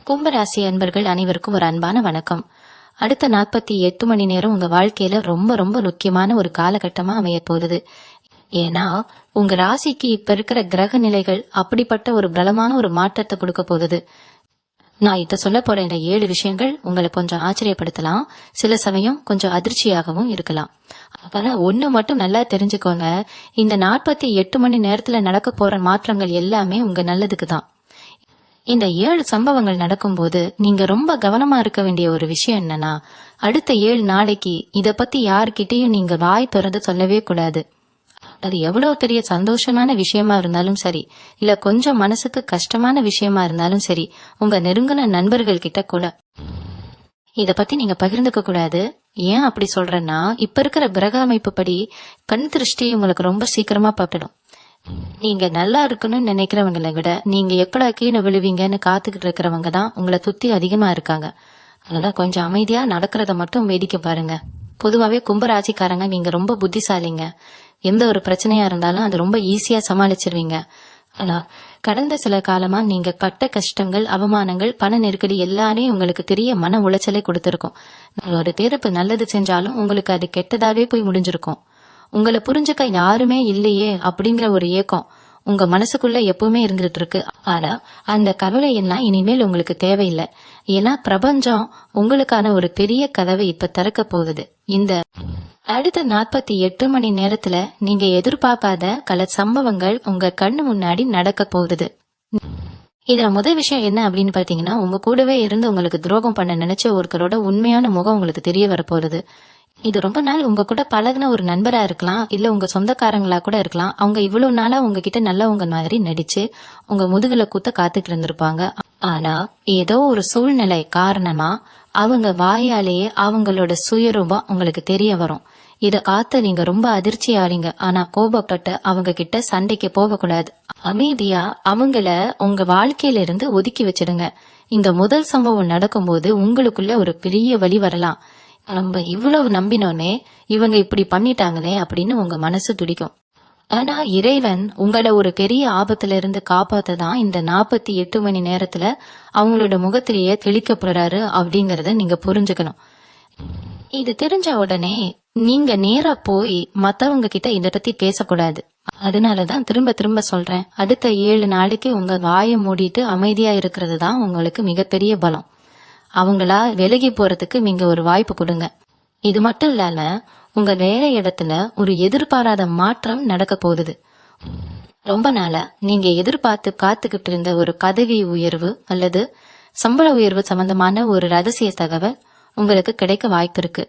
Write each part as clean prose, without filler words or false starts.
கும்பராசி அன்பர்கள் அனைவருக்கும் ஒரு அன்பான வணக்கம். அடுத்த 48 மணி நேரம் உங்க வாழ்க்கையில ரொம்ப ரொம்ப முக்கியமான ஒரு காலகட்டமா அமைய போகுது. ஏன்னா உங்க ராசிக்கு இப்ப இருக்கிற கிரக நிலைகள் அப்படிப்பட்ட ஒரு பலமான ஒரு மாற்றத்தை கொடுக்க போகுது. நான் இத சொல்ல போற இந்த 7 விஷயங்கள் உங்களை கொஞ்சம் ஆச்சரியப்படுத்தலாம், சில சமயம் கொஞ்சம் அதிர்ச்சியாகவும் இருக்கலாம். ஆனா ஒண்ணு மட்டும் நல்லா தெரிஞ்சுக்கோங்க, இந்த 48 மணி நேரத்துல நடக்க போற மாற்றங்கள் எல்லாமே உங்க நல்லதுக்கு தான். இந்த 7 சம்பவங்கள் நடக்கும்போது நீங்க ரொம்ப கவனமா இருக்க வேண்டிய ஒரு விஷயம் என்னன்னா, அடுத்த 7 நாளைக்கு இத பத்தி யார்கிட்டயும் நீங்க வாய் திறந்து சொல்லவே கூடாது. அது எவ்வளவு பெரிய சந்தோஷமான விஷயமா இருந்தாலும் சரி, இல்ல கொஞ்சம் மனசுக்கு கஷ்டமான விஷயமா இருந்தாலும் சரி, உங்க நெருங்கின நண்பர்கள் கிட்ட கூட இத பத்தி நீங்க பகிர்ந்துக்க கூடாது. ஏன் அப்படி சொல்றேன்னா, இப்ப இருக்கிற கிரக அமைப்பு படி கண் திருஷ்டி உங்களுக்கு ரொம்ப சீக்கிரமா பட்டுடும். நீங்க நல்லா இருக்கணும்னு நினைக்கிறவங்களை விட நீங்க எப்படா கீழே விழுவீங்கன்னு காத்துக்கிட்டு இருக்கிறவங்க தான் உங்களை சுத்தி அதிகமா இருக்காங்க. அதனால கொஞ்சம் அமைதியா நடக்கிறத மட்டும் வேடிக்கை பாருங்க. பொதுவாவே கும்பராசிக்காரங்க நீங்க ரொம்ப புத்திசாலிங்க. எந்த ஒரு பிரச்சனையா இருந்தாலும் அது ரொம்ப ஈஸியா சமாளிச்சிருவீங்க. ஆனா கடந்த சில காலமா நீங்க பட்ட கஷ்டங்கள், அவமானங்கள், பண நெருக்கடி எல்லாரையும் உங்களுக்கு பெரிய மன உளைச்சலை கொடுத்திருக்கும். ஒரு பேருக்கு நல்லது செஞ்சாலும் உங்களுக்கு அது கெட்டதாவே போய் முடிஞ்சிருக்கும். உங்களை புரிஞ்சுக்க யாருமே இல்லையே அப்படிங்கிற ஒரு ஏக்கம் உங்க மனசுக்குள்ள எப்பவுமே இருந்துட்டு இருக்கு. ஆனா அந்த கவலை எல்லாம் இனிமேல் உங்களுக்கு தேவையில்லை. ஏன்னா பிரபஞ்சம் உங்களுக்கான ஒரு பெரிய கதவை இப்ப திறக்க போகுது. இந்த அடுத்த 48 மணி நேரத்துல நீங்க எதிர்பார்க்காத பல சம்பவங்கள் உங்க கண்ணு முன்னாடி நடக்க போகுது. இதுல முதல் விஷயம் என்ன அப்படின்னு பாத்தீங்கன்னா, உங்க கூடவே இருந்து உங்களுக்கு துரோகம் பண்ண நினைச்ச ஒருத்தரோட உண்மையான முகம் உங்களுக்கு தெரிய வரப்போகுது. இது ரொம்ப நாள் உங்க கூட பழகுன ஒரு நண்பரா இருக்கலாம், இல்ல உங்க சொந்தக்காரங்களா கூட இருக்கலாம். அவங்க இவ்வளவு நாளா உங்ககிட்ட நல்லவங்க மாதிரி நடிச்சு உங்க முதுகுல குத்த காத்துட்டு இருந்திருப்பாங்க. ஆனா ஏதோ ஒரு சூழ்நிலை காரணமா அவங்க வாயாலேயே அவங்களோட சுயரூபம் உங்களுக்கு தெரிய வரும். இத காத்த நீங்க ரொம்ப அதிர்ச்சி ஆறீங்க. ஆனா கோபப்பட்டு அவங்க கிட்ட சண்டைக்கு போக கூடாது. அமைதியா அவங்கள உங்க வாழ்க்கையில இருந்து ஒதுக்கி வச்சிடுங்க. இந்த முதல் சம்பவம் நடக்கும்போது உங்களுக்குள்ள ஒரு பெரிய வலி வரலாம். நம்ம இவ்வளவு நம்பினோனே இவங்க இப்படி பண்ணிட்டாங்களே அப்படின்னு உங்க மனசு துடிக்கும். ஆனா இறைவன் உங்களை ஒரு பெரிய ஆபத்துல இருந்து காப்பாத்ததான் இந்த 48 மணி நேரத்துல அவங்களோட முகத்திலேயே தெளிக்க போறாரு அப்படிங்கறத நீங்க புரிஞ்சுக்கணும். இது தெரிஞ்ச உடனே நீங்க நேரா போய் மத்தவங்க கிட்ட இத பத்தி பேசக்கூடாது. அதனாலதான் திரும்ப திரும்ப சொல்றேன், அடுத்த 7 நாளைக்கு உங்க வாயை மூடிட்டு அமைதியா இருக்கிறது தான் உங்களுக்கு மிகப்பெரிய பலம். அவங்களா விலகி போறதுக்கு நீங்க ஒரு வாய்ப்பு கொடுங்க. இது மட்டும் இல்லாம உங்க வேலை இடத்துல ஒரு எதிர்பாராத மாற்றம் நடக்க போகுது. ரொம்ப நாளா நீங்க எதிர்பார்த்து காத்துக்கிட்டு இருந்த ஒரு பதவி உயர்வு அல்லது சம்பள உயர்வு சம்பந்தமான ஒரு ரகசிய தகவல் உங்களுக்கு கிடைக்க வாய்ப்பு இருக்கு.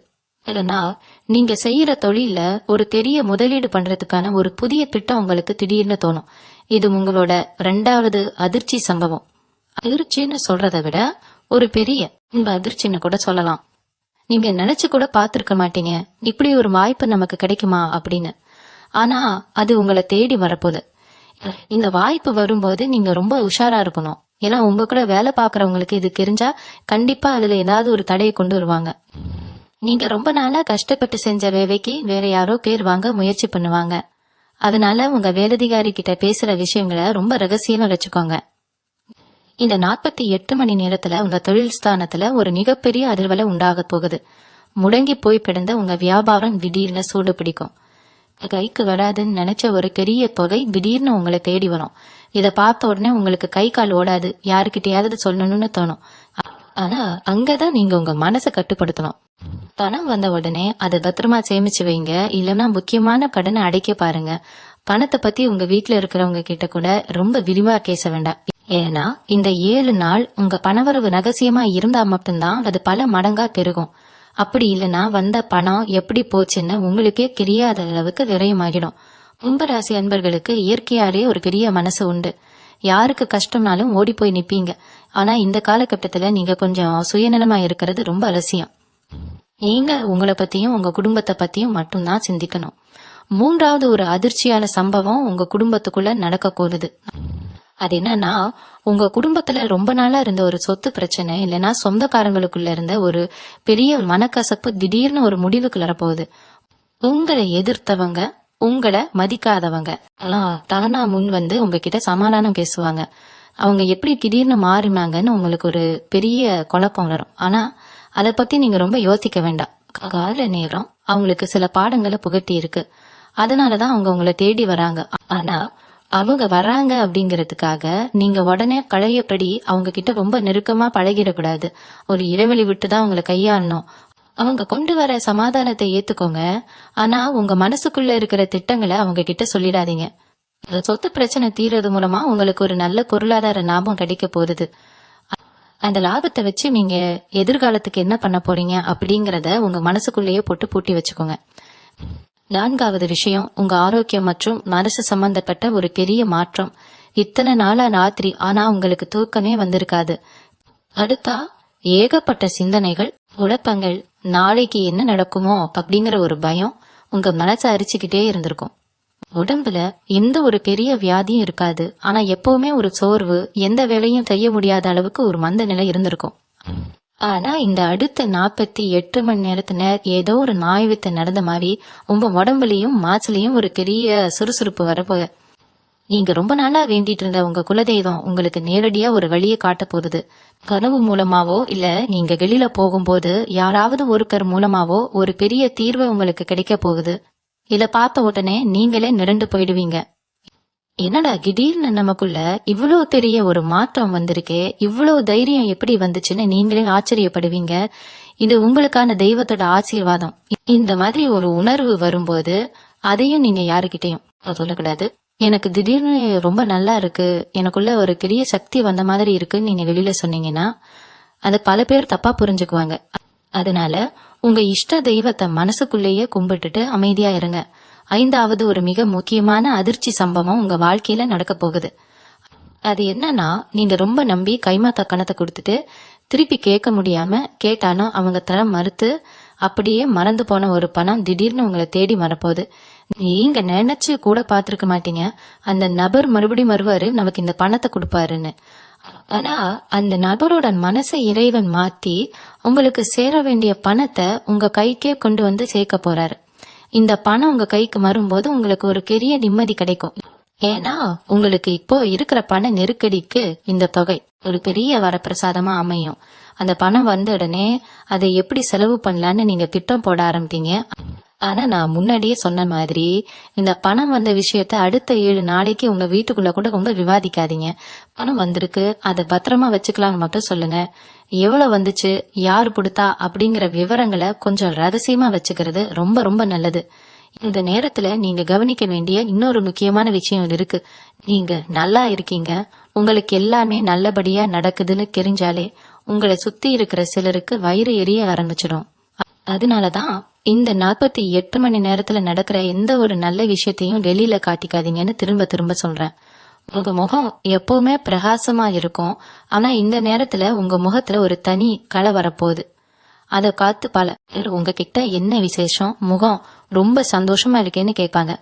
இல்லைன்னா நீங்க செய்யற தொழில ஒரு பெரிய முதலீடு பண்றதுக்கான ஒரு புதிய திட்டம் உங்களுக்கு திடீர்னு தோணும். இது உங்களோட 2வது அதிர்ச்சி சம்பவம். அதிர்ச்சின்னு சொல்றதை விட ஒரு பெரிய இன்ப அதிர்ச்சின்னு கூட சொல்லலாம். நீங்க நினைச்சு கூட பாத்திருக்க மாட்டீங்க இப்படி ஒரு வாய்ப்பு நமக்கு கிடைக்குமா அப்படின்னு. ஆனா அது உங்களை தேடி வரப்போகுது. இந்த வாய்ப்பு வரும்போது நீங்க ரொம்ப உஷாரா இருக்கணும். ஏன்னா உங்க கூட வேலை பாக்குறவங்களுக்கு இது தெரிஞ்சா கண்டிப்பா அதுல ஏதாவது ஒரு தடையை கொண்டு வருவாங்க. நீங்க ரொம்ப நாளா கஷ்டப்பட்டு செஞ்ச வேலைக்கு வேற யாரோ பேர் வாங்க முயற்சி பண்ணுவாங்க. அதனால உங்க மேலதிகாரி கிட்ட பேசுற விஷயங்களை ரொம்ப ரகசியமா வச்சுக்கோங்க. இந்த 48 மணி நேரத்துல உங்க தொழில் ஸ்தானத்துல ஒரு மிகப்பெரிய அதிர்வலை உண்டாக போகுது. முடங்கி போய் கிடந்த உங்க வியாபாரம் திடீர்னு சூடு பிடிக்கும். கைக்கு வராதுன்னு நினைச்ச ஒரு பெரிய தொகை திடீர்னு உங்களை தேடி வரும். இத பார்த்த உடனே உங்களுக்கு கை கால் ஓடாது, யாருக்கிட்டையாவது சொல்லணும்னு தோணும். ஆனா அங்கதான் நீங்க உங்க மனசை கட்டுப்படுத்தணும். பணம் வந்த உடனே அதை பத்திரமா சேமிச்சு வைங்க. இல்லைன்னா முக்கியமான கடனை அடைக்க பாருங்க. பணத்தை பத்தி உங்க வீட்டுல இருக்கிறவங்க கிட்ட கூட ரொம்ப விரிவா பேச வேண்டாம். ஏன்னா இந்த 7 நாள் உங்க பணவரவு ரகசியமா இருந்தா மட்டும்தான் அது பல மடங்கா பெருகும். அப்படி இல்லைன்னா வந்த பணம் எப்படி போச்சுன்னு உங்களுக்கே தெரியாத அளவுக்கு விரயமாகிடும். கும்பராசி அன்பர்களுக்கு இயற்கையாலே ஒரு பெரிய மனசு உண்டு. யாருக்கு கஷ்டம்னாலும் ஓடி போய் நிப்பீங்க. ஆனா இந்த காலகட்டத்துல நீங்க கொஞ்சம் சுயநலமா இருக்கிறது ரொம்ப அவசியம். நீங்க உங்களை பத்தியும் உங்க குடும்பத்தை பத்தியும் மட்டும்தான் சிந்திக்கணும். 3வது ஒரு அதிர்ச்சியான சம்பவம் உங்க குடும்பத்துக்குள்ள நடக்க போகுது. அது என்னன்னா, உங்க குடும்பத்துல ரொம்ப நாளா இருந்த ஒரு சொத்து பிரச்சனை இல்லைன்னா சொந்தக்காரங்களுக்குள்ள இருந்த ஒரு பெரிய மனக்கசப்பு திடீர்னு ஒரு முடிவுக்கு வரப்போகுது. உங்களை எதிர்த்தவங்க, உங்களை மதிக்காதவங்க எல்லாம் தானா முன் வந்து உங்ககிட்ட சமாதானம் பேசுவாங்க. அவங்க எப்படி திடீர்னு மாறினாங்கன்னு உங்களுக்கு ஒரு பெரிய குழப்பம் வரும். ஆனா அதை பத்தி நீங்க ரொம்ப யோசிக்க வேண்டாம். கால நேரம் அவங்களுக்கு சில பாடங்களை புகட்டி இருக்கு. அதனாலதான் அவங்க உங்களை தேடி வராங்க. ஆனா அவங்க வராங்க அப்படிங்கறதுக்காக நீங்க உடனே பழையபடி அவங்க கிட்ட ரொம்ப நெருக்கமா பழகிடக்கூடாது. ஒரு இடைவெளி விட்டுதான் அவங்களை கையாளணும். அவங்க கொண்டு வர சமாதானத்தை ஏத்துக்கோங்க. ஆனா உங்க மனசுக்குள்ள இருக்கிற திட்டங்களை அவங்க கிட்ட சொல்லிடாதீங்க. அந்த சொத்து பிரச்சனை தீர்றது மூலமா உங்களுக்கு ஒரு நல்ல பொருளாதார லாபம் கிடைக்க போகுது. அந்த லாபத்தை வச்சு நீங்க எதிர்காலத்துக்கு என்ன பண்ண போறீங்க அப்படிங்கறத உங்க மனசுக்குள்ளேயே போட்டு பூட்டி வச்சுக்கோங்க. 4வது விஷயம், உங்க ஆரோக்கியம் மற்றும் மனசு சம்பந்தப்பட்ட ஒரு பெரிய மாற்றம். இத்தனை நாளா ராத்திரி ஆனா உங்களுக்கு தூக்கமே வந்திருக்காது. அடுத்தா ஏகப்பட்ட சிந்தனைகள், குழப்பங்கள், நாளைக்கு என்ன நடக்குமோ அப்படிங்கிற ஒரு பயம் உங்க மனசை அரிச்சுக்கிட்டே இருந்திருக்கும். உடம்புல எந்த ஒரு பெரிய வியாதியும் இருக்காது. ஆனா எப்பவுமே ஒரு சோர்வு, எந்த வேலையும் செய்ய முடியாத அளவுக்கு ஒரு மந்த நிலை இருந்திருக்கும். ஆனா இந்த அடுத்த 48 மணி நேரத்துல ஏதோ ஒரு நாய் வித்தை நடந்த மாதிரி உங்க உடம்புலயும் மாசுலயும் ஒரு பெரிய சுறுசுறுப்பு வரப்போக. நீங்க ரொம்ப நாளா வேண்டிட்டு இருந்த உங்க குலதெய்வம் உங்களுக்கு நேரடியா ஒரு வழியை காட்ட போகுது. கனவு மூலமாவோ இல்ல நீங்க வெளியில போகும்போது யாராவது ஒருத்தர் மூலமாவோ ஒரு பெரிய தீர்வு உங்களுக்கு கிடைக்க போகுது. இத பார்த்த உடனே நீங்களே நிரண்டு போயிடுவீங்க. என்னடா திடீர்னு நமக்குள்ள இவ்வளவு பெரிய ஒரு மாற்றம் வந்திருக்கே, இவ்வளவு தைரியம் எப்படி வந்துச்சுன்னு நீங்களே ஆச்சரியப்படுவீங்க. இது உங்களுக்கான தெய்வத்தோட ஆசீர்வாதம். இந்த மாதிரி ஒரு உணர்வு வரும்போது அதையும் நீங்க யாருக்கிட்டையும் சொல்லக்கூடாது. எனக்கு திடீர்னு ரொம்ப நல்லா இருக்கு, எனக்குள்ள ஒரு பெரிய சக்தி வந்த மாதிரி இருக்குன்னு நீங்க வெளியில சொன்னீங்கன்னா அது பல பேர் தப்பா புரிஞ்சுக்குவாங்க. அதனால உங்க இஷ்ட தெய்வத்தை மனசுக்குள்ளேயே கும்பிட்டுட்டு அமைதியா இருங்க. 5வது ஒரு மிக முக்கியமான அதிர்ச்சி சம்பவம் உங்க வாழ்க்கையில நடக்க போகுது. அது என்னன்னா, நீங்க ரொம்ப நம்பி கைமாத்தா கணத்தை கொடுத்துட்டு திருப்பி கேட்க முடியாம கேட்டாலும் அவங்க தர மறுத்து அப்படியே மறந்து போன ஒரு பணம் திடீர்னு உங்களை தேடி வரப்போகுது. நீங்க நினைச்சு கூட பாத்திருக்க மாட்டீங்க அந்த நபர் மறுபடியும் வருவாரு, நமக்கு இந்த பணத்தை கொடுப்பாருன்னு. ஆனா அந்த நபரோட மனசை இறைவன் மாத்தி உங்களுக்கு சேர வேண்டிய பணத்தை உங்க கைக்கே கொண்டு வந்து சேர்க்க போறாரு. இந்த பணம் உங்க கைக்கு வரும்போது உங்களுக்கு ஒரு பெரிய நிம்மதி கிடைக்கும். ஏன்னா உங்களுக்கு இப்போ இருக்கிற பண நெருக்கடிக்கு இந்த தொகை ஒரு பெரிய வரப்பிரசாதமா அமையும். அந்த பணம் வந்த உடனே அதை எப்படி செலவு பண்ணலான்னு நீங்க திட்டம் போட ஆரம்பிப்பீங்க. ஆனா நான் முன்னாடியே சொன்ன மாதிரி இந்த பணம் வந்த விஷயத்த அடுத்த 7 நாளைக்கு உங்க வீட்டுக்குள்ள கூட ரொம்ப விவாதிக்காதீங்க. பணம் வந்திருக்கு, அதை பத்திரமா வச்சுக்கலாம்னு மட்டும் சொல்லுங்க. எவ்வளவு வந்துச்சு, யாரு கொடுத்தா அப்படிங்கிற விவரங்களை கொஞ்சம் ரகசியமா வச்சுக்கிறது ரொம்ப ரொம்ப நல்லது. இந்த நேரத்துல நீங்க கவனிக்க வேண்டிய இன்னொரு முக்கியமான விஷயம் இருக்கு. நீங்க நல்லா இருக்கீங்க, உங்களுக்கு எல்லாமே நல்லபடியா நடக்குதுன்னு தெரிஞ்சாலே உங்களை சுத்தி இருக்கிற சிலருக்கு வயிறு எரிய ஆரம்பிச்சிடும். அதனாலதான் இந்த 48 மணி நேரத்துல நடக்கிற எந்த ஒரு நல்ல விஷயத்தையும் வெளியில காட்டிக்காதீங்கன்னு திரும்ப திரும்ப சொல்றேன். உங்க முகம் எப்பவுமே பிரகாசமா இருக்கும். ஆனா இந்த நேரத்துல உங்க முகத்துல ஒரு தனி களை வரப்போகுது. அதை காத்து பல பேர் உங்ககிட்ட என்ன விசேஷம், முகம் ரொம்ப சந்தோஷமா இருக்கேன்னு கேட்பாங்க.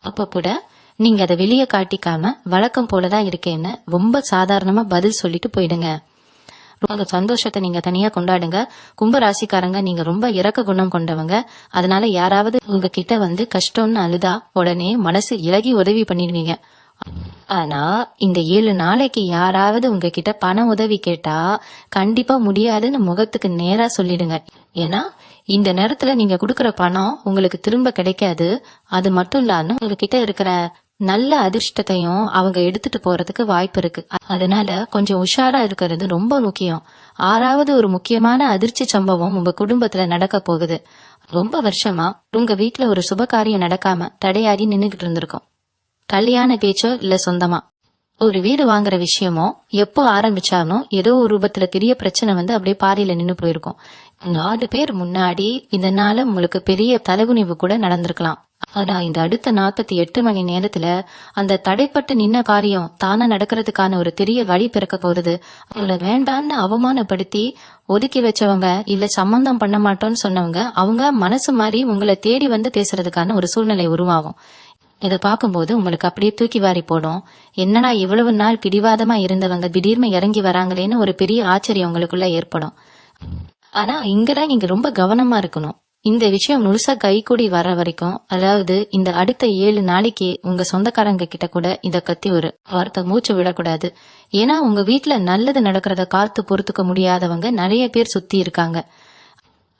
அப்ப கூட நீங்க அதை வெளியே காட்டிக்காம வழக்கம் போலதான் இருக்கேன்னு ரொம்ப சாதாரணமா பதில் சொல்லிட்டு போயிடுங்க. ரொம்ப சந்தோஷத்தை நீங்க தனியா கொண்டாடுங்க. கும்பராசிக்காரங்க நீங்க ரொம்ப இரக்க குணம் கொண்டவங்க. அதனால யாராவது உங்ககிட்ட வந்து கஷ்டம்னு அழுதா உடனே மனசு இலகி உதவி பண்ணிடுவீங்க. ஆனா இந்த 7 நாளைக்கு யாராவது உங்ககிட்ட பண உதவி கேட்டா கண்டிப்பா முடியாதுன்னு முகத்துக்கு நேரா சொல்லிடுங்க. ஏன்னா இந்த நேரத்துல நீங்க கொடுக்கற பணம் உங்களுக்கு திரும்ப கிடைக்காது. அது மட்டும் இல்லாம உங்ககிட்ட இருக்கிற நல்ல அதிர்ஷ்டத்தையும் அவங்க எடுத்துட்டு போறதுக்கு வாய்ப்பு இருக்கு. அதனால கொஞ்சம் உஷாரா இருக்கிறது ரொம்ப முக்கியம். 6வது ஒரு முக்கியமான அதிர்ச்சி சம்பவம் உங்க குடும்பத்துல நடக்க போகுது. ரொம்ப வருஷமா உங்க வீட்டுல ஒரு சுபகாரியம் நடக்காம தடையாடி நின்னுகிட்டு இருந்திருக்கும். கல்யாண பேச்சோ இல்ல சொந்தமா ஒரு வீடு வாங்குற விஷயமோ எப்போ ஆரம்பிச்சாலும் ஏதோ ஒரு ரூபத்துல பெரிய பிரச்சனை வந்து அப்படியே பாறையில நின்னு போயிருக்கும். 4 பேர் முன்னாடி இதனால உங்களுக்கு பெரிய தலைகுனிவு கூட நடந்திருக்கலாம். ஆனா இந்த அடுத்த 48 மணி நேரத்துல அந்த தடைப்பட்டு நின்ன காரியம் தானா நடக்கிறதுக்கான ஒரு பெரிய வழி பிறக்க போகுது. அவங்கள வேண்டான்னு அவமானப்படுத்தி ஒதுக்கி வச்சவங்க இல்ல சம்பந்தம் பண்ண மாட்டோம்னு சொன்னவங்க அவங்க மனசு மாறி உங்களை தேடி வந்து பேசுறதுக்கான ஒரு சூழ்நிலை உருவாகும். இதை பார்க்கும்போது உங்களுக்கு அப்படியே தூக்கி வாரி போடும். என்னடா இவ்வளவு நாள் பிடிவாதமா இருந்தவங்க திடீர்னு இறங்கி வராங்களேன்னு ஒரு பெரிய ஆச்சரியம் உங்களுக்குள்ள ஏற்படும். ஆனா இங்கதான் நீங்க ரொம்ப கவனமா இருக்கணும். இந்த விஷயம் முழுசா கைகூடி வர வரைக்கும், அதாவது இந்த அடுத்த 7 நாளைக்கு உங்க சொந்தக்காரங்க கிட்ட கூட இத பத்தி ஒரு வார்த்தை மூச்சு விடக்கூடாது. ஏன்னா உங்க வீட்டுல நல்லது நடக்கிறத காத்து பொறுத்துக்க முடியாதவங்க நிறைய பேர் சுத்தி இருக்காங்க.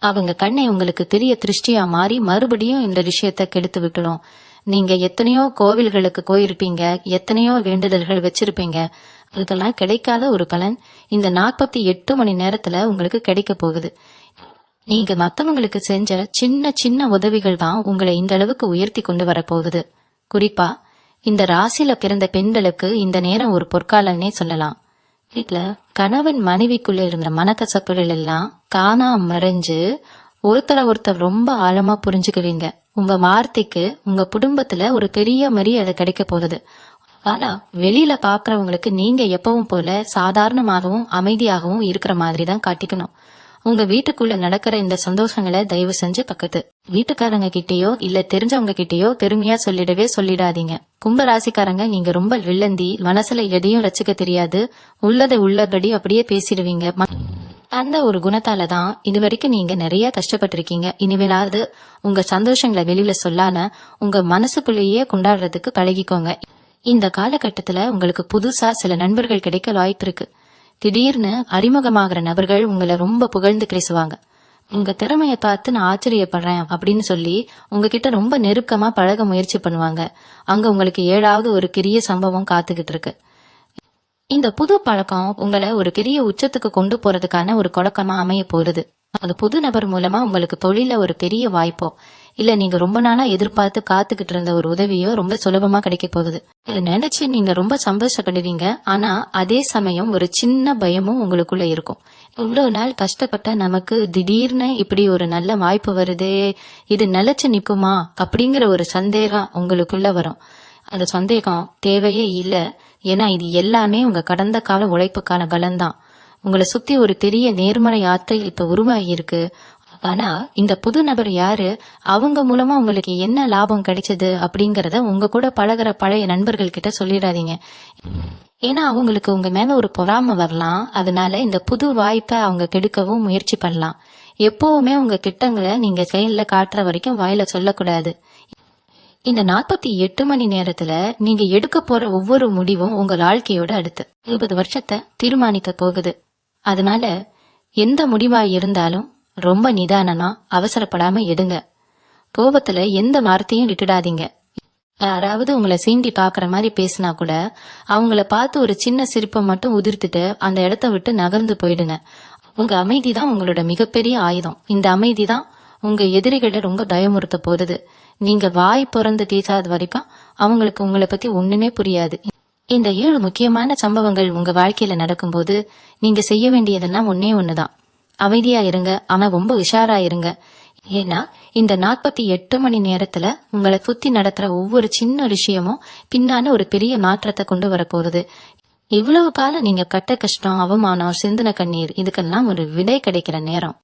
அவங்க கண்ணை உங்களுக்கு பெரிய திருஷ்டியா மாறி மறுபடியும் இந்த விஷயத்த கெடுத்து விட்டுடும். நீங்க எத்தனையோ கோவில்களுக்கு போயிருப்பீங்க, எத்தனையோ வேண்டுதல்கள் வச்சிருப்பீங்க. இதெல்லாம் கிடைக்காத ஒரு பலன் இந்த 48 மணி நேரத்துல உங்களுக்கு கிடைக்க போகுது. நீங்க மத்தவங்களுக்கு செஞ்ச சின்ன சின்ன உதவிகள் தான் உங்களை இந்த அளவுக்கு உயர்த்தி கொண்டு வரப்போகுது. குறிப்பா இந்த ராசியில பிறந்த பெண்களுக்கு இந்த நேரம் ஒரு பொற்காலன்னே சொல்லலாம். வீட்டுல கணவன் மனைவிக்குள்ள இருந்த மனக்கசப்புகள் எல்லாம் காணாம மறைஞ்சு ஒருத்தர் ரொம்ப ஆழமா புரிஞ்சுக்குவீங்க. உங்க வார்த்தைக்கு உங்க குடும்பத்துல ஒரு பெரிய மரியாதை கிடைக்க போகுது. ஆனா வெளியில பாக்குறவங்களுக்கு நீங்க எப்பவும் போல சாதாரணமாகவும் அமைதியாகவும் இருக்கிற மாதிரி தான் காட்டிக்கணும். உங்க வீட்டுக்குள்ள நடக்கிற இந்த சந்தோஷங்களை தயவு செஞ்சு பக்கத்து வீட்டுக்காரங்க கிட்டயோ இல்ல தெரிஞ்சவங்க கிட்டயோ பெருமையா சொல்லிடாதீங்க. கும்ப ராசிக்காரங்க நீங்க ரொம்ப வில்லந்தி, மனசுல எதையும் வச்சுக்க தெரியாது, உள்ளதை உள்ளபடி அப்படியே பேசிடுவீங்க. அந்த ஒரு குணத்தாலதான் இது வரைக்கும் நீங்க நிறைய கஷ்டப்பட்டிருக்கீங்க. இனிமேலாவது உங்க சந்தோஷங்களை வெளியில சொல்லாம உங்க மனசுக்குள்ளேயே கொண்டாடுறதுக்கு பழகிக்கோங்க. இந்த காலகட்டத்துல உங்களுக்கு புதுசா சில நண்பர்கள் கிடைக்க வாய்ப்பு இருக்கு. திடீர்னு அறிமுகமாகிற நபர்கள் உங்களை ரொம்ப புகழ்ந்து பேசுவாங்க. உங்க திறமைய பார்த்து நான் ஆச்சரியப்படுறேன் அப்படின்னு சொல்லி உங்ககிட்ட ரொம்ப நெருக்கமா பழக முயற்சி பண்ணுவாங்க. அங்க உங்களுக்கு 7வது ஒரு பெரிய சம்பவம் காத்துக்கிட்டு இருக்கு. இந்த புது பழக்கம் உங்களை ஒரு பெரிய உச்சத்துக்கு கொண்டு போறதுக்கான ஒரு தொடக்கமா அமைய போகுது. அது புது நபர் மூலமா உங்களுக்கு தொழில ஒரு பெரிய வாய்ப்போ இல்ல நீங்க ரொம்ப நாளா எதிர்பார்த்து காத்துக்கிட்டு இருந்த ஒரு உதவியோ ரொம்ப சுலபமா கிடைக்க போகுது. இதை நினைச்சு நீங்க ரொம்ப சந்தோஷப்படுவீங்க. ஆனா அதே சமயம் ஒரு சின்ன பயமும் உங்களுக்குள்ள இருக்கும். இவ்வளவு நாள் கஷ்டப்பட்ட நமக்கு திடீர்னு இப்படி ஒரு நல்ல வாய்ப்பு வருதே, இது நிலைச்சு நிக்குமா அப்படிங்கிற ஒரு சந்தேகம் உங்களுக்குள்ள வரும். அந்த சந்தேகம் தேவையே இல்ல. ஏன்னா இது எல்லாமே உங்க கடந்த கால உழைப்புக்கான பலன்தான். உங்களை சுத்தி ஒரு பெரிய நேர்மறை ஆற்றல் இப்ப உருவாகி இருக்கு. ஆனா இந்த புது நபர் யாரு, அவங்க மூலமா உங்களுக்கு என்ன லாபம் கிடைச்சது அப்படிங்கறத உங்க கூட பழகுற பழைய நண்பர்கள் கிட்ட சொல்லிடாதீங்க. ஏன்னா அவங்களுக்கு உங்க மேல ஒரு பொறாமை வரலாம். அதனால இந்த புது வாய்ப்பை அவங்க கெடுக்கவும் முயற்சி பண்ணலாம். எப்பவுமே உங்க திட்டங்களை நீங்க செயல்ல காட்டுற வரைக்கும் வாயில சொல்லக்கூடாது. இந்த 48 மணி நேரத்துல நீங்க எடுக்க போற ஒவ்வொரு முடிவும் உங்க வாழ்க்கையோட அடுத்து 20 வருஷத்தை தீர்மானிக்க போகுது. அதனால எந்த முடிவா இருந்தாலும் ரொம்ப நிதானமா அவசரப்படாம எடுங்க. கோபத்துல எந்த வார்த்தையும் விட்டுடாதீங்க. யாராவது உங்களை சீண்டி பாக்குற மாதிரி பேசினா கூட அவங்கள பார்த்து ஒரு சின்ன சிரிப்பை மட்டும் உதிர்த்துட்டு அந்த இடத்த விட்டு நகர்ந்து போயிடுங்க. உங்க அமைதி தான் உங்களோட மிகப்பெரிய ஆயுதம். இந்த அமைதி தான் உங்க எதிரிகளை ரொம்ப பயமுறுத்த போகுது. நீங்க வாய் பிறந்து பேசாத வரைக்கும் அவங்களுக்கு உங்களை பத்தி ஒண்ணுமே புரியாது. இந்த 7 முக்கியமான சம்பவங்கள் உங்க வாழ்க்கையில நடக்கும்போது நீங்க செய்ய வேண்டியதெல்லாம் ஒண்ணுதான். அமைதியா இருங்க, ஆனா ரொம்ப உஷாரா இருங்க. ஏன்னா இந்த 48 மணி நேரத்துல உங்களை சுத்தி நடத்துற ஒவ்வொரு சின்ன விஷயமும் பின்னால ஒரு பெரிய மாற்றத்தை கொண்டு வரப்போகுது. இவ்வளவு காலம் நீங்க கட்ட கஷ்டம், அவமானம், சிந்தன கண்ணீர், இதுக்கெல்லாம் ஒரு விடை கிடைக்கிற நேரம்.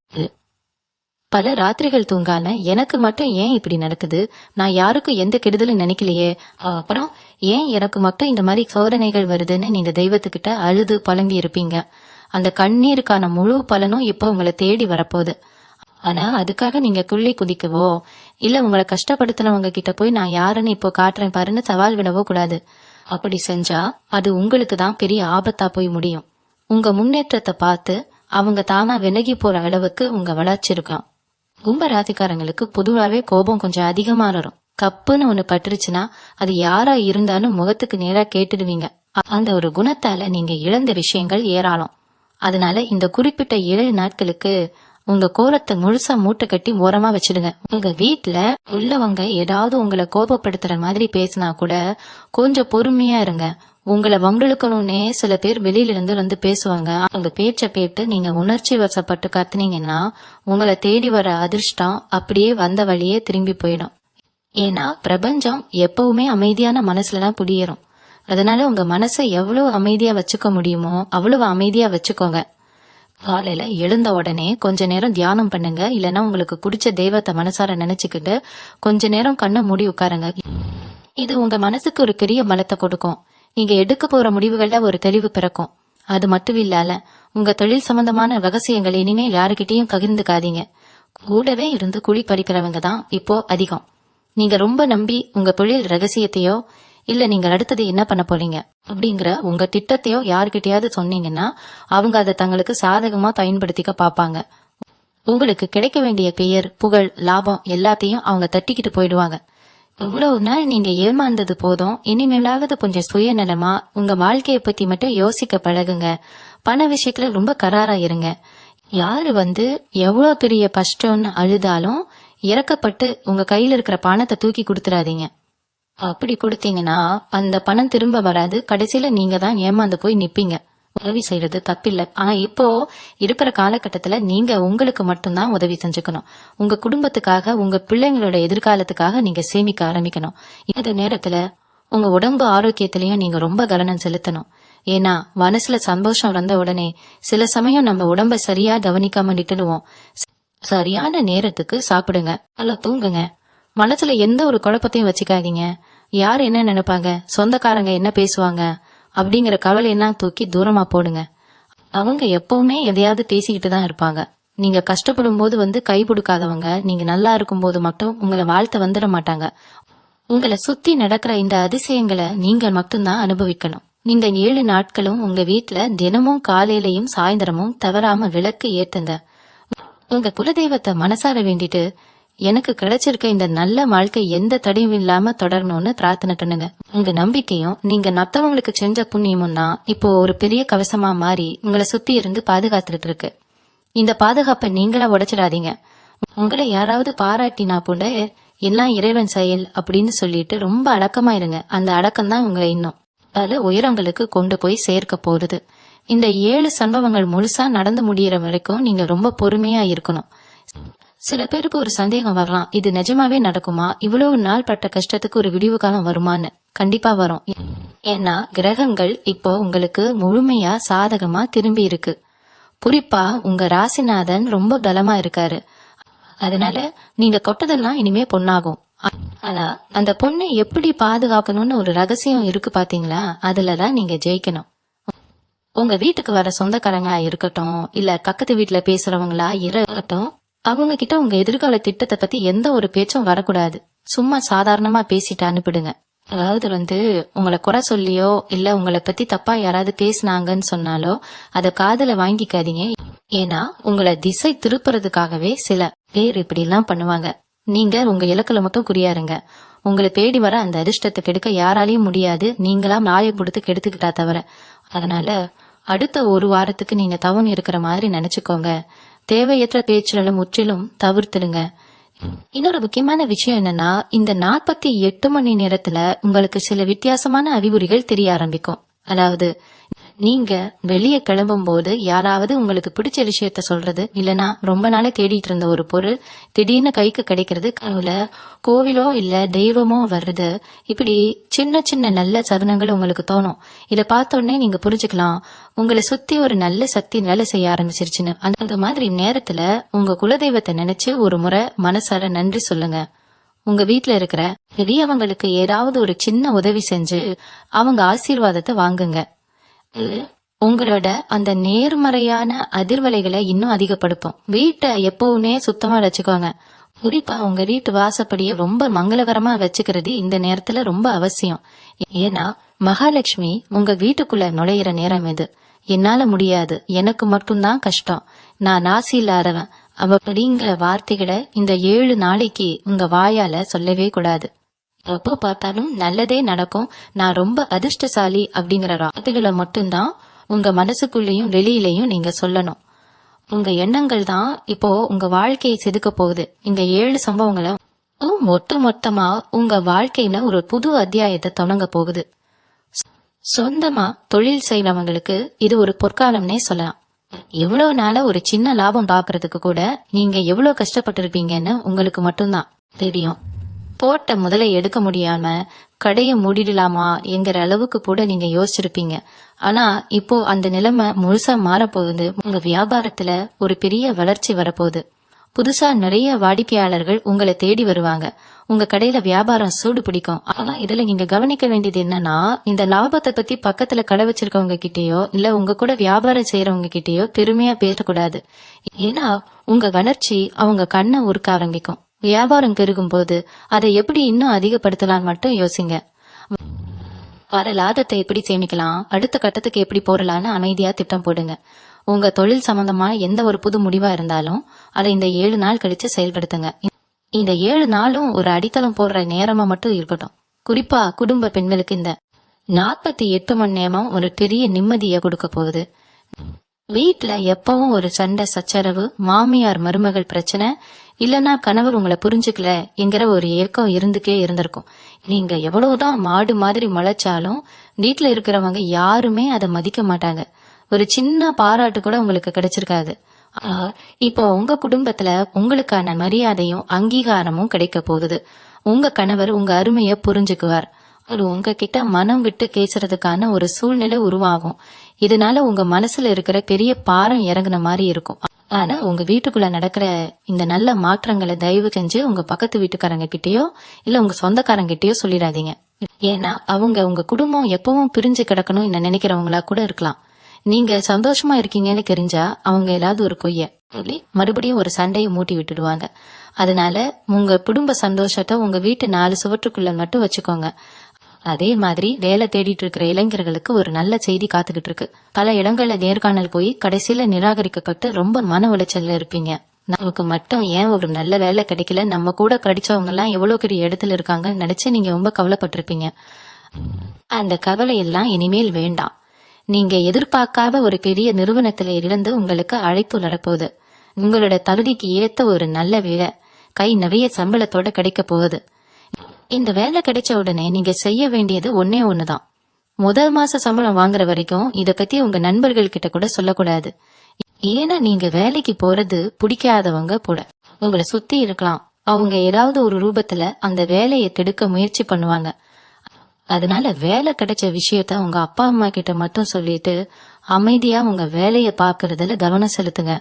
பல ராத்திரிகள் தூங்காம எனக்கு மட்டும் ஏன் இப்படி நடக்குது, நான் யாருக்கும் எந்த கெடுதலும் நினைக்கலையே, அப்புறம் ஏன் எனக்கு மட்டும் இந்த மாதிரி சோதனைகள் வருதுன்னு நீங்க தெய்வத்துக்கிட்ட அழுது புலம்பி இருப்பீங்க. அந்த கண்ணீருக்கான முழு பலனும் இப்ப உங்களை தேடி வரப்போகுது. ஆனா அதுக்காக நீங்க துள்ளி குதிக்கவோ இல்ல உங்களை கஷ்டப்படுத்தினவங்க கிட்ட போய் நான் யாருன்னு இப்போ காட்டுறேன் பாருன்னு சவால் விடவோ கூடாது. அப்படி செஞ்சா அது உங்களுக்கு தான் பெரிய ஆபத்தா போய் முடியும். உங்க முன்னேற்றத்தை பார்த்து அவங்க தானா விலகி போற அளவுக்கு உங்க வளர்ச்சி இருக்கும். கும்ப ராசிக்காரங்களுக்கு பொதுவாவே கோபம் கொஞ்சம் அதிகமா வரும். கப்புன்னு ஒண்ணு பட்டுருச்சுன்னா அது யாரா இருந்தாலும் முகத்துக்கு நேரா கேட்டுடுவீங்க. அந்த ஒரு குணத்தால நீங்க இழந்த விஷயங்கள் ஏராளம். அதனால இந்த குறிப்பிட்ட 7 நாட்களுக்கு உங்க கோலத்தை முழுசா மூட்டை கட்டி ஓரமா வச்சிடுங்க. உங்க வீட்டுல உள்ளவங்க ஏதாவது உங்களை கோபப்படுத்துற மாதிரி பேசினா கூட கொஞ்சம் பொறுமையா இருங்க. உங்களை வம்பிழுக்கணும்னே சில பேர் வெளியில இருந்து வந்து பேசுவாங்க. அவங்க பேச்ச கேட்டு நீங்க உணர்ச்சி வசப்பட்டு கத்துனீங்கன்னா உங்களை தேடி வர அதிர்ஷ்டம் அப்படியே வந்த வழியே திரும்பி போயிடும். ஏன்னா பிரபஞ்சம் எப்பவுமே அமைதியான மனசுலதான் குடியேறும். அதனால உங்க மனசை எவ்வளவு அமைதியா வச்சுக்க முடியுமோ அவ்வளவு அமைதியா வச்சுக்கோங்க. காலையில எழுந்த உடனே கொஞ்ச நேரம் தியானம் பண்ணுங்க. இல்லைன்னா உங்களுக்கு பிடிச்ச தெய்வத்தை மனசார நினைச்சுக்கிட்டு கொஞ்ச நேரம் கண்ணை மூடி உட்காருங்க. இது உங்க மனசுக்கு ஒரு பெரிய பலத்தை கொடுக்கும். நீங்க எடுக்க போற முடிவுகள்ல ஒரு தெளிவு பிறக்கும். அது மட்டும் இல்லால உங்க தொழில் சம்பந்தமான ரகசியங்கள் இனிமேல் யாருக்கிட்டையும் பகிர்ந்துக்காதீங்க. கூடவே இருந்து குழி பறிக்கிறவங்க தான் இப்போ அதிகம். நீங்க ரொம்ப நம்பி உங்க தொழில் ரகசியத்தையோ இல்ல நீங்க அடுத்தது என்ன பண்ண போறீங்க அப்படிங்கிற உங்க திட்டத்தையோ யாருக்கிட்டயாவது சொன்னீங்கன்னா அவங்க அதை தங்களுக்கு சாதகமா பயன்படுத்திக்க பாப்பாங்க. உங்களுக்கு கிடைக்க வேண்டிய பெயர், புகழ், லாபம் எல்லாத்தையும் அவங்க தட்டிக்கிட்டு போயிடுவாங்க. இவ்வளவு நாள் நீங்க ஏமாந்தது போதும். இனிமேலாவது கொஞ்சம் சுயநலமா உங்க வாழ்க்கைய பத்தி மட்டும் யோசிக்க பழகுங்க. பண விஷயத்துல ரொம்ப கராரா இருங்க. யாரு எவ்வளவு பெரிய கஷ்டம்னு அழுதாலும் இறக்கப்பட்டு உங்க கையில இருக்கிற பணத்தை தூக்கி கொடுத்துறாதீங்க. அப்படி கொடுத்தீங்கன்னா அந்த பணம் திரும்ப வராது. கடைசியில நீங்க தான் ஏமாந்து போய் நிப்பீங்க. உதவி செய்யறது தப்பில்லை. ஆனா இப்போ இருக்கிற காலகட்டத்துல நீங்க உங்களுக்கு மட்டும்தான் உதவி செஞ்சுக்கணும். உங்க குடும்பத்துக்காக, உங்க பிள்ளைங்களோட எதிர்காலத்துக்காக நீங்க சேமிக்க ஆரம்பிக்கணும். இந்த நேரத்துல உங்க உடம்பு ஆரோக்கியத்திலயும் நீங்க ரொம்ப கவனம் செலுத்தணும். ஏன்னா மனசுல சந்தோஷம் வந்த உடனே சில சமயம் நம்ம உடம்ப சரியா கவனிக்காம விட்டுடுவோம். சரியான நேரத்துக்கு சாப்பிடுங்க, நல்லா தூங்குங்க. மனசுல எந்த ஒரு குழப்பத்தையும் வச்சுக்காதீங்க. யார் என்ன நினைப்பாங்க, சொந்தக்காரங்க என்ன பேசுவாங்க அப்படிங்கிற கவலையெல்லாம் தூக்கி தூரமா போடுங்க. அவங்க எப்பவுமே எதையாவது பேசிக்கிட்டு தான் இருப்பாங்க. நீங்க கஷ்டப்படும் போது கை கொடுக்காதவங்க நீங்க நல்லா இருக்கும் போது மட்டும் உங்களை வாழ்த்த வந்துட மாட்டாங்க. உங்களை சுத்தி நடக்கிற இந்த அதிசயங்களை நீங்க மட்டும்தான் அனுபவிக்கணும். இந்த 7 நாட்களும் உங்க வீட்டுல தினமும் காலையிலையும் சாயந்தரமும் தவறாம விளக்கு ஏத்துங்க. உங்க குலதெய்வத்தை மனசார வேண்டிட்டு எனக்கு கிடைச்சிருக்க இந்த நல்ல வாழ்க்கை எந்த தடையும் இல்லாம தொடரணும்னு பிரார்த்தனை பண்ணுங்க. உங்க நம்பிக்கையும் நீங்க மத்தவங்களுக்கு செஞ்ச புண்ணியமும் தான் இப்போ ஒரு பெரிய கவசமா மாறி உங்களை சுத்தி இருந்து பாதுகாத்துட்டு இருக்கு. இந்த பாதுகாப்பை நீங்களா உடைச்சிடாதீங்க. உங்களை யாராவது பாராட்டினா கூட எல்லாம் இறைவன் செயல் அப்படின்னு சொல்லிட்டு ரொம்ப அடக்கமா இருங்க. அந்த அடக்கம் தான் உங்களை இன்னும் பல உயரங்களுக்கு கொண்டு போய் சேர்க்க போறது. இந்த 7 சம்பவங்கள் முழுசா நடந்து முடியற வரைக்கும் நீங்க ரொம்ப பொறுமையா இருக்கணும். சில பேருக்கு ஒரு சந்தேகம் வரலாம், இது நிஜமாவே நடக்குமா? இவ்வளவு நாள் பட்ட கஷ்டத்துக்கு ஒரு விடிவு காலம் வருமான்னு. கண்டிப்பா வரும். ஏன்னா கிரகங்கள் இப்போ உங்களுக்கு முழுமையா சாதகமா திரும்பி இருக்கு. குறிப்பா உங்க ராசிநாதன் ரொம்ப பலமா இருக்காரு. அதனால நீங்க கொட்டதெல்லாம் இனிமே பொண்ணாகும். ஆனா அந்த பொண்ணை எப்படி பாதுகாக்கணும்னு ஒரு ரகசியம் இருக்கு பாத்தீங்களா? அதுலதான் நீங்க ஜெயிக்கணும். உங்க வீட்டுக்கு வர சொந்தக்காரங்களா இருக்கட்டும், இல்ல பக்கத்து வீட்டுல பேசுறவங்களா இருக்கட்டும், அவங்க கிட்ட உங்க எதிர்கால திட்டத்தை பத்தி எந்த ஒரு பேச்சும் வரக்கூடாது. சும்மா சாதாரணமா பேசிட்டு அனுப்பிடுங்க. அதாவது உங்களை குறை சொல்லியோ இல்ல உங்களை பத்தி தப்பா யாராவது பேசினாங்கன்னு சொன்னாலோ அத காதுல வாங்கிக்காதீங்க. ஏன்னா உங்களை திசை திருப்புறதுக்காகவே சில பேர் இப்படி எல்லாம் பண்ணுவாங்க. நீங்க உங்க இலக்குல மட்டும் குறியாருங்க. உங்களை தேடி வர அந்த அதிர்ஷ்டத்தை கெடுக்க யாராலையும் முடியாது, நீங்களா நாயை கொடுத்து கெடுத்துக்கிட்டா தவிர. அதனால அடுத்த ஒரு வாரத்துக்கு நீங்க தவம் இருக்கிற மாதிரி நினைச்சுக்கோங்க. தேவையற்ற பேச்சுகளை முற்றிலும் தவிர்த்துடுங்க. இன்னொரு முக்கியமான விஷயம் என்னன்னா, இந்த 48 மணி நேரத்துல உங்களுக்கு சில வித்தியாசமான அறிகுறிகள் தெரிய ஆரம்பிக்கும். அதாவது நீங்க வெளியே கிளம்பும் போது யாராவது உங்களுக்கு பிடிச்ச விஷயத்த சொல்றது, இல்லனா ரொம்ப நாளே தேடிட்டு இருந்த ஒரு பொருள் திடீர்னு கைக்கு கிடைக்கிறது, கனவுல கோவிலோ இல்ல தெய்வமோ வர்றது, இப்படி சின்ன சின்ன நல்ல சகுனங்கள் உங்களுக்கு தோணும். இத பார்த்த உடனே நீங்க புரிஞ்சுக்கலாம் உங்களை சுத்தி ஒரு நல்ல சக்தி வேலை செய்ய ஆரம்பிச்சிருச்சுன்னு. அந்த மாதிரி நேரத்துல உங்க குலதெய்வத்தை நினைச்சு ஒரு முறை மனசார நன்றி சொல்லுங்க. உங்க வீட்டுல இருக்கிற பெரியவங்களுக்கு ஏதாவது ஒரு சின்ன உதவி செஞ்சு அவங்க ஆசீர்வாதத்தை வாங்குங்க. உங்களோட அந்த நேர்மறையான அதிர்வலைகளை இன்னும் அதிகப்படுத்தும். வீட்டை எப்பவுமே சுத்தமா வச்சுக்கோங்க. குறிப்பா உங்க வீட்டு வாசப்படியை ரொம்ப மங்களகரமா வச்சுக்கிறது இந்த நேரத்துல ரொம்ப அவசியம். ஏன்னா மகாலட்சுமி உங்க வீட்டுக்குள்ள நுழையிற நேரம் இது. என்னால முடியாது, எனக்கு மட்டும்தான் கஷ்டம், நான் ராசி இல்லாதவன் அப்படிங்கிற வார்த்தைகளை இந்த 7 நாளைக்கு உங்க வாயால சொல்லவே கூடாது. எப்போ பார்த்தாலும் நல்லதே நடக்கும், நான் ரொம்ப அதிர்ஷ்டசாலி அப்படிங்கிற வார்த்தைகளை மட்டும்தான் உங்க மனசுக்குள்ளேயும் வெளியிலையும் நீங்க சொல்லணும். உங்க எண்ணங்கள் தான் இப்போ உங்க வாழ்க்கையை செதுக்க போகுது. இந்த 7 சம்பவங்களை மொத்தமா உங்க வாழ்க்கையில ஒரு புது அத்தியாயத்தை தொடங்க போகுது. சொந்தமா தொழில் செய்யறவங்களுக்கு இது ஒரு பொற்காலம்னே சொல்லலாம். எவ்வளவு நாள ஒரு சின்ன லாபம் பாக்குறதுக்கு கூட நீங்க எவ்வளவு கஷ்டப்பட்டு இருப்பீங்கன்னு உங்களுக்கு மட்டும்தான் தெரியும். போட்ட முதலை எடுக்க முடியாம கடையை மூடிடலாமா என்கிற அளவுக்கு கூட நீங்க யோசிச்சிருப்பீங்க. ஆனா இப்போ அந்த நிலைமை முழுசா மாறப்போகுது. உங்க வியாபாரத்துல ஒரு பெரிய வளர்ச்சி வரப்போகுது. புதுசா நிறைய வாடிக்கையாளர்கள் உங்களை தேடி வருவாங்க. உங்க கடையில வியாபாரம் சூடு பிடிக்கும். ஆனா இதுல நீங்க கவனிக்க வேண்டியது என்னன்னா, இந்த லாபத்தை பத்தி பக்கத்துல கடை வச்சிருக்கவங்க கிட்டயோ இல்ல உங்க கூட வியாபாரம் செய்யறவங்க கிட்டயோ பெருமையா பேசக்கூடாது. ஏன்னா உங்க வளர்ச்சி அவங்க கண்ணை உருக்க ஆரம்பிக்கும். வியாபாரம் பெருகும் போது அதை எப்படி இன்னும் அதிகப்படுத்தலாம்னு மட்டும் யோசிங்க. வர லாபத்தை எப்படி சேமிக்கலாம், அடுத்த கட்டத்துக்கு எப்படி போறலான்னு அமைதியா திட்டம் போடுங்க. உங்க தொழில் சம்பந்தமா எந்த ஒரு புது முடிவா இருந்தாலும் அதை இந்த 7 நாள் கழிச்சு செயல்படுத்துங்க. இந்த 7 நாளும் ஒரு அடித்தளம் போடுற நேரமா மட்டும் இருக்கட்டும். குறிப்பா குடும்ப பெண்களுக்கு இந்த 48 மணி நேரம் ஒரு பெரிய நிம்மதியை கொடுக்க போகுது. வீட்டுல எப்பவும் ஒரு சண்டை சச்சரவு, மாமியார் மருமகள் பிரச்சனை, இல்லனா கணவர் உங்களை புரிஞ்சுக்கல என்கிற ஒரு ஏக்கம் இருந்துட்டே இருந்திருக்கும். நீங்க எவ்வளவுதான் மாடு மாதிரி முளைச்சாலும் வீட்டுல இருக்கிறவங்க யாருமே அதை மதிக்க மாட்டாங்க. ஒரு சின்ன பாராட்டு கூட உங்களுக்கு கிடைச்சிருக்காது. இப்போ உங்க குடும்பத்துல உங்களுக்கான மரியாதையும் அங்கீகாரமும் கிடைக்க போகுது. உங்க கணவர் உங்க அருமைய புரிஞ்சுக்குவார். அது உங்ககிட்ட மனம் விட்டு பேசுறதுக்கான ஒரு சூழ்நிலை உருவாகும். இதனால உங்க மனசுல இருக்கிற பெரிய பாரம் இறங்குன மாதிரி இருக்கும். ஆனா உங்க வீட்டுக்குள்ள நடக்கிற இந்த நல்ல மாற்றங்களை தயவு செஞ்சு உங்க பக்கத்து வீட்டுக்காரங்க கிட்டயோ இல்ல உங்க சொந்தக்காரங்க கிட்டயோ சொல்லிடாதீங்க. ஏன்னா அவங்க உங்க குடும்பம் எப்பவும் பிரிஞ்சு கிடக்கணும் நினைக்கிறவங்களா கூட இருக்கலாம். நீங்க சந்தோஷமா இருக்கீங்கன்னு தெரிஞ்சா அவங்க ஏதாவது ஒரு கொய்ய சொல்லி மறுபடியும் ஒரு சண்டையை மூட்டி விட்டுடுவாங்க. அதனால உங்க குடும்ப சந்தோஷத்தை உங்க வீட்டு 4 சுவற்றுக்குள்ள மட்டும் வச்சுக்கோங்க. அதே மாதிரி வேலை தேடிட்டு இருக்கிற இளைஞர்களுக்கு ஒரு நல்ல செய்தி காத்துக்கிட்டு இருக்கு. பல இடங்கள்ல நேர்காணல் போய் கடைசியில நிராகரிக்கப்பட்டு ரொம்ப மன உளைச்சல்ல இருப்பீங்க. நமக்கு மட்டும் ஏன் ஒரு நல்ல வேலை கிடைக்கல, நம்ம கூட கிடைச்சவங்க எல்லாம் எவ்வளவு பெரிய இடத்துல இருக்காங்க நினைச்சு நீங்க ரொம்ப கவலைப்பட்டிருப்பீங்க. அந்த கவலை எல்லாம் இனிமேல் வேண்டாம். நீங்க எதிர்பார்க்காத ஒரு பெரிய நிறுவனத்தில இருந்து உங்களுக்கு அழைப்பு நடப்போகுது. உங்களோட தகுதிக்கு ஏத்த ஒரு நல்ல வேலை கை நிறைய சம்பளத்தோட கிடைக்க போகுது. இந்த வேலை கிடைச்ச உடனே நீங்க செய்ய வேண்டியது ஒன்னே ஒண்ணுதான். முதல் மாச சம்பளம் வாங்குற வரைக்கும் இத பத்தி உங்க நண்பர்கள் கிட்ட கூட சொல்லக்கூடாது. ஏன்னா நீங்க வேலைக்கு போறது பிடிக்காதவங்க கூட உங்களை சுத்தி இருக்கலாம். அவங்க ஏதாவது ஒரு ரூபத்துல அந்த வேலையை தடுக்க முயற்சி பண்ணுவாங்க. அதனால வேலை கிடைச்ச விஷயத்த உங்க அப்பா அம்மா கிட்ட மட்டும் சொல்லிட்டு அமைதியா உங்க வேலைய பாக்குறதுல கவனம் செலுத்துங்க.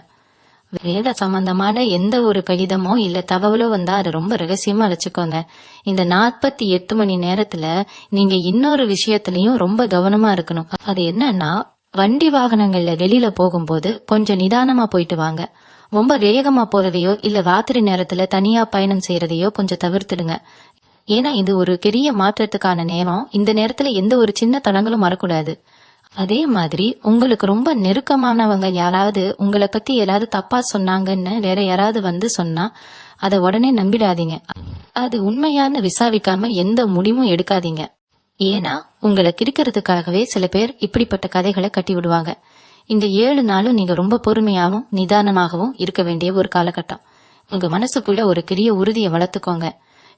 வேலை சம்பந்தமான எந்த ஒரு கடிதமோ இல்ல தகவலோ வந்தா அதை ரொம்ப ரகசியமா வச்சுக்கோங்க. இந்த 48 மணி நேரத்துல நீங்க இன்னொரு விஷயத்திலயும் ரொம்ப கவனமா இருக்கணும். அது என்னன்னா, வண்டி வாகனங்கள்ல வெளியில போகும்போது கொஞ்சம் நிதானமா போயிட்டு வாங்க. ரொம்ப வேகமா போறதையோ இல்ல ராத்திரி நேரத்துல தனியா பயணம் செய்யறதையோ கொஞ்சம் தவிர்த்துடுங்க. ஏன்னா இது ஒரு பெரிய மாற்றத்துக்கான நேரம். இந்த நேரத்துல எந்த ஒரு சின்ன தடங்களும் வரக்கூடாது. அதே மாதிரி உங்களுக்கு ரொம்ப நெருக்கமானவங்க யாராவது உங்களை பத்தி ஏதாவது தப்பா சொன்னாங்கன்னு வேற யாராவது வந்து சொன்னா அதை உடனே நம்பிடாதீங்க. அது உண்மையான விசாரிக்காம எந்த முடிவும் எடுக்காதீங்க. ஏன்னா உங்களை கிறுக்கிறதுக்காகவே சில பேர் இப்படிப்பட்ட கதைகளை கட்டி விடுவாங்க. இந்த 7 நாளும் நீங்க ரொம்ப பொறுமையாகவும் நிதானமாகவும் இருக்க வேண்டிய ஒரு காலகட்டம். உங்க மனசுக்குள்ள ஒரு பெரிய உறுதியை வளர்த்துக்கோங்க.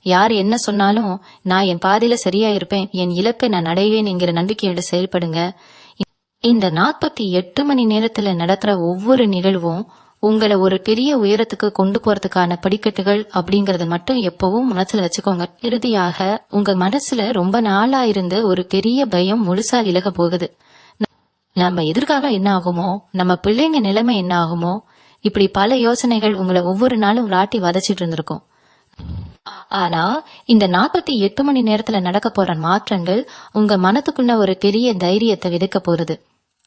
யார் என்ன சொன்னாலும் நான் என் பாதையில சரியா இருப்பேன், என் இலக்கை நான் அடைவேன் என்கிற நம்பிக்கையோட செயல்படுங்க. இந்த 48 மணி நேரத்துல நடக்கிற ஒவ்வொரு நிகழ்வும் உங்களை ஒரு பெரிய உயரத்துக்கு கொண்டு போறதுக்கான படிக்கட்டுகள் அப்படிங்கறத மட்டும் எப்பவும் மனசுல வச்சுக்கோங்க. இறுதியாக உங்க மனசுல ரொம்ப நாளா இருந்த ஒரு பெரிய பயம் முழுசா விலக போகுது. நம்ம எதிர்காலம் என்ன ஆகுமோ, நம்ம பிள்ளைங்க நிலைமை என்ன ஆகுமோ, இப்படி பல யோசனைகள் உங்களை ஒவ்வொரு நாளும் விளாட்டி வதச்சிட்டு இருந்திருக்கும். ஆனா இந்த 48 மணி நேரத்துல நடக்க போற மாற்றங்கள் உங்க மனத்துக்குள்ள ஒரு பெரிய தைரியத்தை விதைக்க போறது.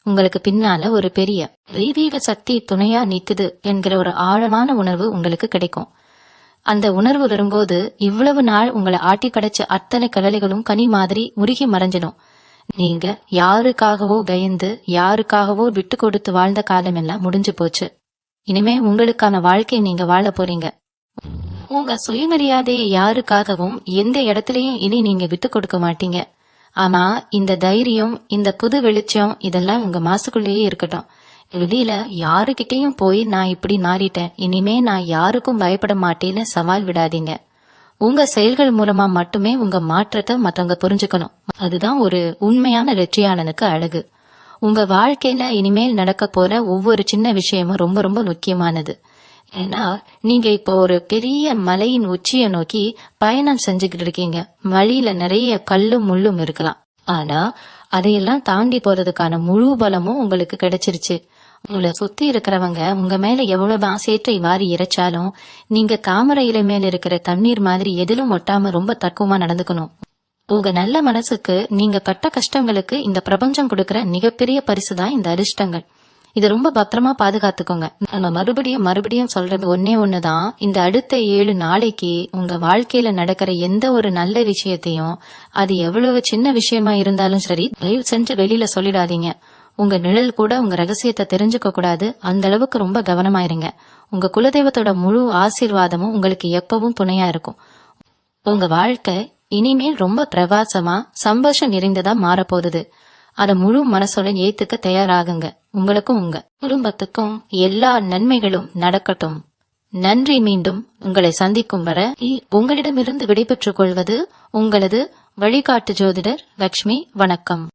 உங்களுக்கு பின்னால ஒரு பெரிய தெய்வீக சக்தி துணையா நிக்குது என்கிற ஒரு ஆழமான உணர்வு உங்களுக்கு கிடைக்கும். அந்த உணர்வு வரும்போது இவ்வளவு நாள் உங்களை ஆட்டி கடைச்ச அத்தனை கடலைகளும் கனி மாதிரி உருகி மறைஞ்சிடும். நீங்க யாருக்காகவோ பயந்து யாருக்காகவோ விட்டு கொடுத்து வாழ்ந்த காலம் எல்லாம் முடிஞ்சு போச்சு. இனிமே உங்களுக்கான வாழ்க்கையை நீங்க வாழ போறீங்க. உங்க சுயமரியாதையை யாருக்காகவும் எந்த இடத்துலயும் இனி நீங்க விட்டு கொடுக்க மாட்டீங்க. ஆனா இந்த தைரியம், இந்த புது வெளிச்சம் இதெல்லாம் உங்க மனசுக்குள்ளேயே இருக்கட்டும். வெளியில யாருக்கிட்டையும் போய் நான் இப்படி மாறிட்டேன், இனிமே நான் யாருக்கும் பயப்பட மாட்டேன்னு சவால் விடாதீங்க. உங்க செயல்கள் மூலமா மட்டுமே உங்க மாற்றத்தை மற்றவங்க புரிஞ்சுக்கணும். அதுதான் ஒரு உண்மையான வெற்றியாளனுக்கு அழகு. உங்க வாழ்க்கையில இனிமேல் நடக்க போற ஒவ்வொரு சின்ன விஷயமும் ரொம்ப ரொம்ப முக்கியமானது. ஏன்னா நீங்க இப்போ ஒரு பெரிய மலையின் உச்சியை நோக்கி பயணம் செஞ்சுக்கிட்டு இருக்கீங்க. வழியில நிறைய கல்லும் முள்ளும் இருக்கலாம். ஆனா அதையெல்லாம் தாண்டி போறதுக்கான முழு பலமும் உங்களுக்கு கிடைச்சிருச்சு. உங்களை சுத்தி இருக்கிறவங்க உங்க மேல எவ்வளவு சேற்றை வாரி இறைச்சாலும் நீங்க தாமரை இலை மேல இருக்கிற தண்ணீர் மாதிரி எதிலும் ஒட்டாம ரொம்ப தக்குவமா நடந்துக்கணும். உங்க நல்ல மனசுக்கு நீங்க பட்ட கஷ்டங்களுக்கு இந்த பிரபஞ்சம் கொடுக்கிற மிகப்பெரிய பரிசுதான் இந்த அதிர்ஷ்டங்கள். இது ரொம்ப பத்திரமா பாதுகாத்துக்கோங்க. நம்ம மறுபடியும் சொல்றது ஒன்னே ஒண்ணுதான், இந்த அடுத்த 7 நாளைக்கு உங்க வாழ்க்கையில நடக்கிற எந்த ஒரு நல்ல விஷயத்தையும், அது எவ்வளவு சின்ன விஷயமா இருந்தாலும் சரி, தயவு செஞ்சு வெளியில சொல்லிடாதீங்க. உங்க நிழல் கூட உங்க ரகசியத்தை தெரிஞ்சுக்க கூடாது. அந்த அளவுக்கு ரொம்ப கவனமா இருங்க. உங்க குலதெய்வத்தோட முழு ஆசீர்வாதமும் உங்களுக்கு எப்பவும் துணையா இருக்கும். உங்க வாழ்க்கை இனிமேல் ரொம்ப பிரகாசமா சந்தோஷம் நிறைந்ததா மாறப்போகுது. அத முழு மனசுடன் ஏத்துக்க தயாராகுங்க. உங்களுக்கும் உங்க குடும்பத்துக்கும் எல்லா நன்மைகளும் நடக்கட்டும். நன்றி. மீண்டும் உங்களை சந்திக்கும் வரை உங்களிடமிருந்து விடைபெற்றுக் கொள்வது உங்களது வழிகாட்டு ஜோதிடர் லக்ஷ்மி. வணக்கம்.